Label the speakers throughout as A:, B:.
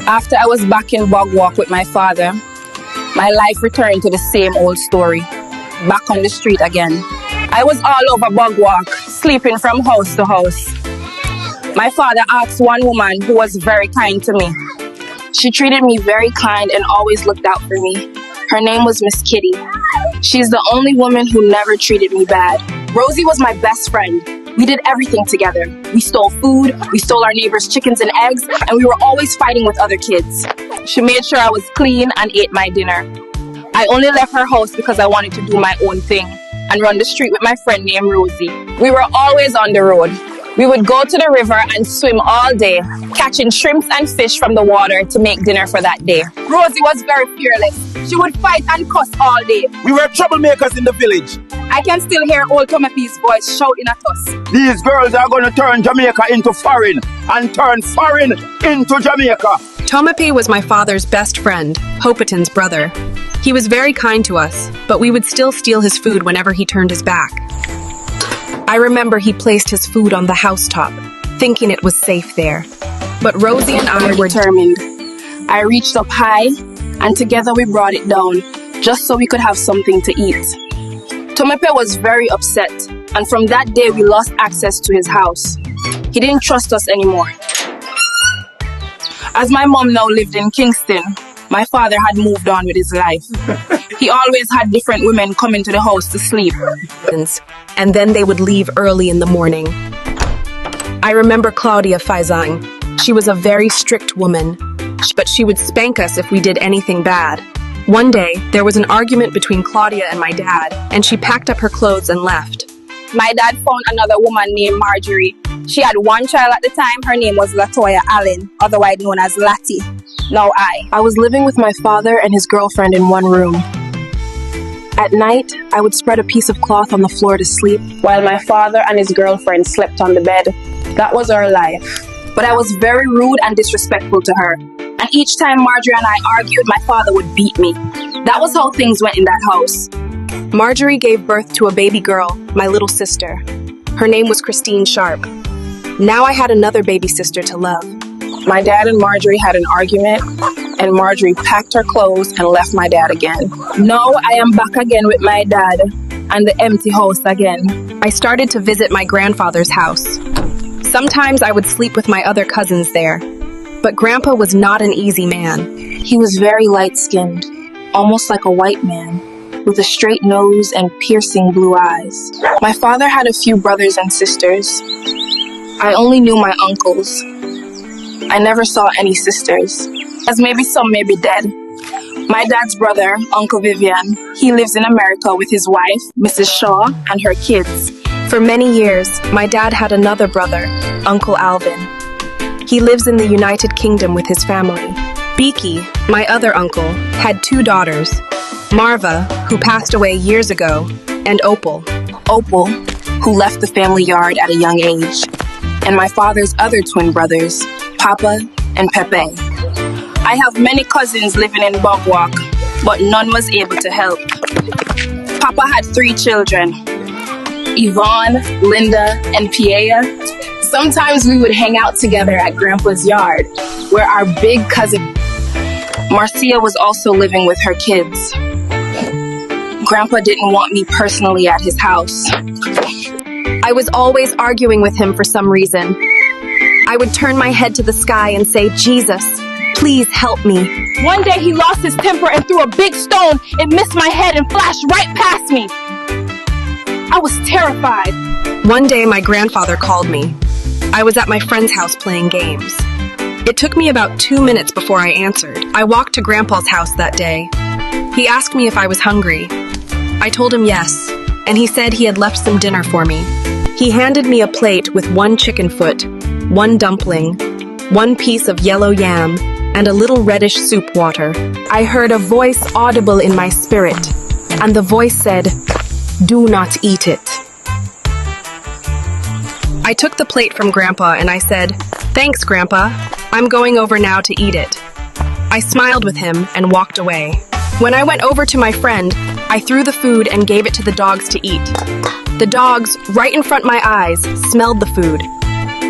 A: After I was back in Bog Walk with my father, my life returned to the same old story. Back on the street again. I was all over Bog Walk, sleeping from house to house. My father asked one woman who was very kind to me. She treated me very kind and always looked out for me. Her name was Miss Kitty. She's the only woman who never treated me bad. Rosie was my best friend. We did everything together. We stole food, we stole our neighbors' chickens and eggs, and we were always fighting with other kids. She made sure I was clean and ate my dinner. I only left her house because I wanted to do my own thing and run the street with my friend named Rosie. We were always on the road. We would go to the river and swim all day, catching shrimps and fish from the water to make dinner for that day. Rosie was very fearless. She would fight and cuss all day.
B: We were troublemakers in the village.
A: I can still hear old Tomapee's voice shouting at us.
B: These girls are going to turn Jamaica into foreign and turn foreign into Jamaica.
C: Tomapee was my father's best friend, Hopiton's brother. He was very kind to us, but we would still steal his food whenever he turned his back. I remember he placed his food on the housetop, thinking it was safe there. But Rosie and I were
A: determined. I reached up high, and together we brought it down, just so we could have something to eat. Tomape was very upset, and from that day we lost access to his house. He didn't trust us anymore. As my mom now lived in Kingston, my father had moved on with his life. He always had different women come into the house to sleep.
C: And then they would leave early in the morning. I remember Claudia Faisang. She was a very strict woman, but she would spank us if we did anything bad. One day, there was an argument between Claudia and my dad, and she packed up her clothes and left.
A: My dad found another woman named Marjorie. She had one child at the time. Her name was Latoya Allen, otherwise known as Lati. Now I was living with my father and his girlfriend in one room. At night, I would spread a piece of cloth on the floor to sleep, while my father and his girlfriend slept on the bed. That was our life. But I was very rude and disrespectful to her. And each time Marjorie and I argued, my father would beat me. That was how things went in that house.
C: Marjorie gave birth to a baby girl, my little sister. Her name was Christine Sharp. Now I had another baby sister to love.
A: My dad and Marjorie had an argument, and Marjorie packed her clothes and left my dad again. Now I am back again with my dad and the empty house again.
C: I started to visit my grandfather's house. Sometimes I would sleep with my other cousins there. But Grandpa was not an easy man.
A: He was very light-skinned, almost like a white man, with a straight nose and piercing blue eyes. My father had a few brothers and sisters. I only knew my uncles. I never saw any sisters, as maybe some may be dead. My dad's brother, Uncle Vivian, he lives in America with his wife, Mrs. Shaw, and her kids.
C: For many years, my dad had another brother, Uncle Alvin. He lives in the United Kingdom with his family. Beaky, my other uncle, had 2 daughters, Marva, who passed away years ago, and Opal,
A: who left the family yard at a young age, and my father's other twin brothers, Papa and Pepe. I have many cousins living in Bog Walk, but none was able to help. Papa had 3 children, Yvonne, Linda, and Piea. Sometimes we would hang out together at Grandpa's yard, where our big cousin, Marcia, was also living with her kids. Grandpa didn't want me personally at his house.
C: I was always arguing with him for some reason. I would turn my head to the sky and say, Jesus, please help me.
A: One day he lost his temper and threw a big stone. It missed my head and flashed right past me. I was terrified.
C: One day my grandfather called me. I was at my friend's house playing games. It took me about 2 minutes before I answered. I walked to Grandpa's house that day. He asked me if I was hungry. I told him yes, and he said he had left some dinner for me. He handed me a plate with 1 chicken foot, 1 dumpling, 1 piece of yellow yam, and a little reddish soup water. I heard a voice audible in my spirit, and the voice said, "Do not eat it." I took the plate from Grandpa and I said, "Thanks, Grandpa. I'm going over now to eat it." I smiled with him and walked away. When I went over to my friend, I threw the food and gave it to the dogs to eat. The dogs, right in front of my eyes, smelled the food.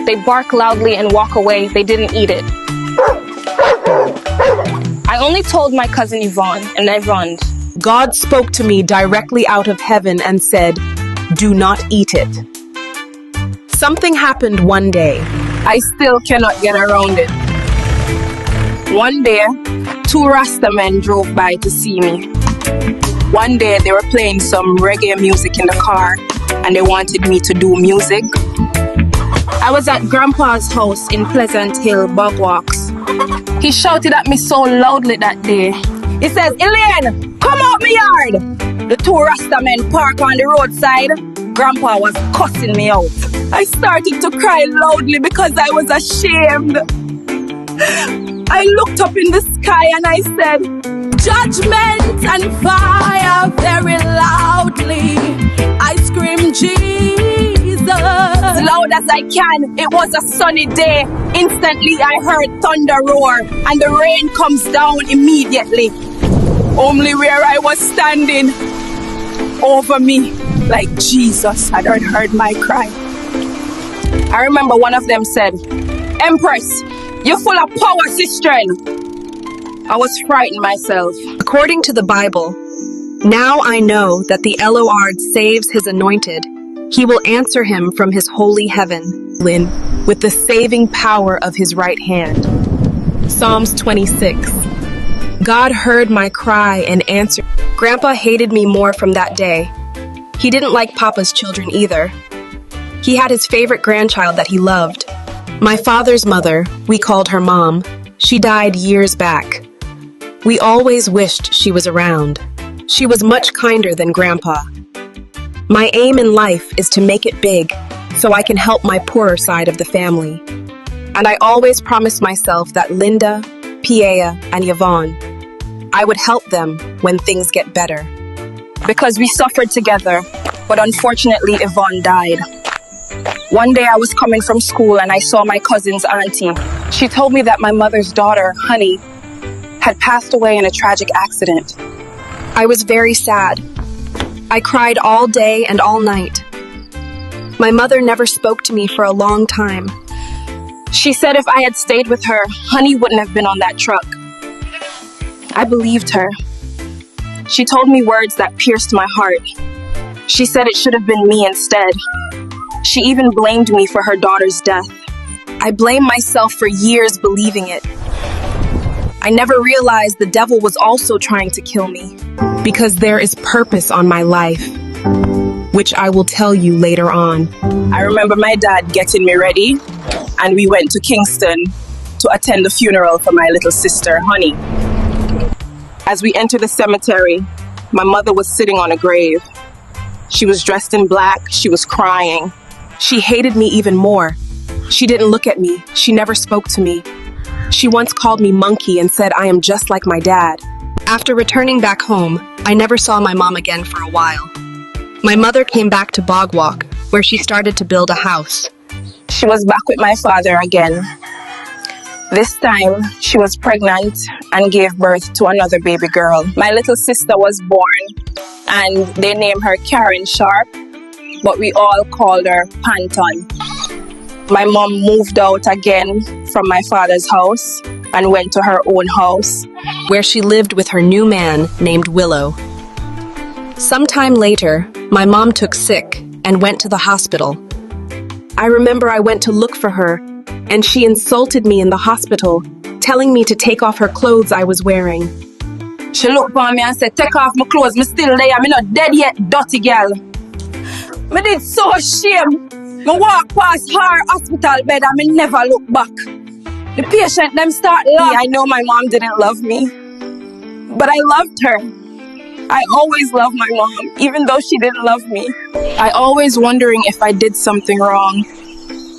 C: They bark loudly and walk away. They didn't eat it.
A: I only told my cousin Yvonne, and I run.
C: God spoke to me directly out of heaven and said, "Do not eat it." Something happened one day.
A: I still cannot get around it. One day, two Rasta men drove by to see me. One day, they were playing some reggae music in the car, and they wanted me to do music. I was at Grandpa's house in Pleasant Hill, Bogwalks. He shouted at me so loudly that day. He says, "Elaine, come out my yard!" The two Rasta men park on the roadside. Grandpa was cussing me out. I started to cry loudly because I was ashamed. I looked up in the sky and I said, "Judgment and fire," very loudly. I screamed, "Jesus," as loud as I can. It was a sunny day. Instantly I heard thunder roar and the rain comes down immediately. Only where I was standing, over me, like Jesus had heard my cry. I remember one of them said, "Empress, you're full of power, sister." I was frightened myself.
C: According to the Bible, now I know that the Lord saves his anointed. He will answer him from his holy heaven, with the saving power of his right hand. Psalms 26. God heard my cry and answered. Grandpa hated me more from that day. He didn't like Papa's children either. He had his favorite grandchild that he loved. My father's mother, we called her Mom. She died years back. We always wished she was around. She was much kinder than Grandpa. My aim in life is to make it big so I can help my poorer side of the family. And I always promised myself that Linda, Piea, and Yvonne, I would help them when things get better.
A: Because we suffered together, but unfortunately Yvonne died. One day I was coming from school and I saw my cousin's auntie. She told me that my mother's daughter, Honey, had passed away in a tragic accident.
C: I was very sad. I cried all day and all night. My mother never spoke to me for a long time.
A: She said if I had stayed with her, Honey wouldn't have been on that truck. I believed her. She told me words that pierced my heart. She said it should have been me instead. She even blamed me for her daughter's death. I blamed myself for years believing it. I never realized the devil was also trying to kill me.
C: Because there is purpose on my life, which I will tell you later on.
A: I remember my dad getting me ready, and we went to Kingston to attend the funeral for my little sister, Honey. As we entered the cemetery, my mother was sitting on a grave. She was dressed in black. She was crying.
C: She hated me even more. She didn't look at me. She never spoke to me. She once called me monkey and said I am just like my dad. After returning back home, I never saw my mom again for a while. My mother came back to Bogwalk, where she started to build a house.
A: She was back with my father again. This time, she was pregnant and gave birth to another baby girl. My little sister was born, and they named her Karen Sharp, but we all called her Panton. My mom moved out again from my father's house and went to her own house,
C: where she lived with her new man named Willow. Sometime later, my mom took sick and went to the hospital. I remember I went to look for her, and she insulted me in the hospital, telling me to take off her clothes I was wearing.
A: She looked for me and said, "Take off my clothes, me still there, I'm not dead yet, dirty girl." Me did so ashamed. Me walk past her hospital bed and me never look back. The patient them start laughing. I know my mom didn't love me, but I loved her. I always loved my mom, even though she didn't love me. I always wondering if I did something wrong,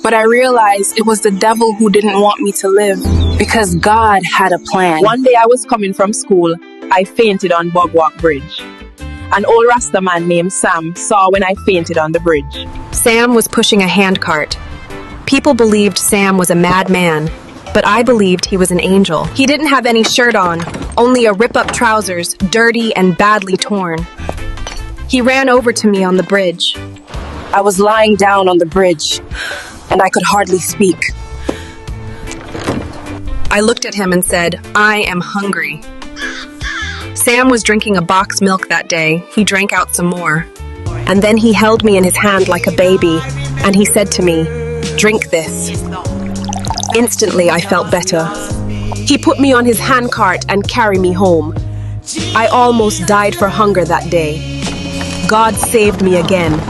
A: but I realized it was the devil who didn't want me to live, because God had a plan.
D: One day I was coming from school. I fainted on Bogwalk Bridge. An old Rasta man named Sam saw when I fainted on the bridge.
C: Sam was pushing a handcart. People believed Sam was a madman, but I believed he was an angel. He didn't have any shirt on, only a rip-up trousers, dirty and badly torn. He ran over to me on the bridge.
A: I was lying down on the bridge, and I could hardly speak.
C: I looked at him and said, I am hungry. Sam was drinking a box milk that day. He drank out some more.
E: And then he held me in his hand like a baby, and he said to me, "Drink this." Instantly, I felt better. He put me on his handcart and carried me home. I almost died for hunger that day. God saved me again.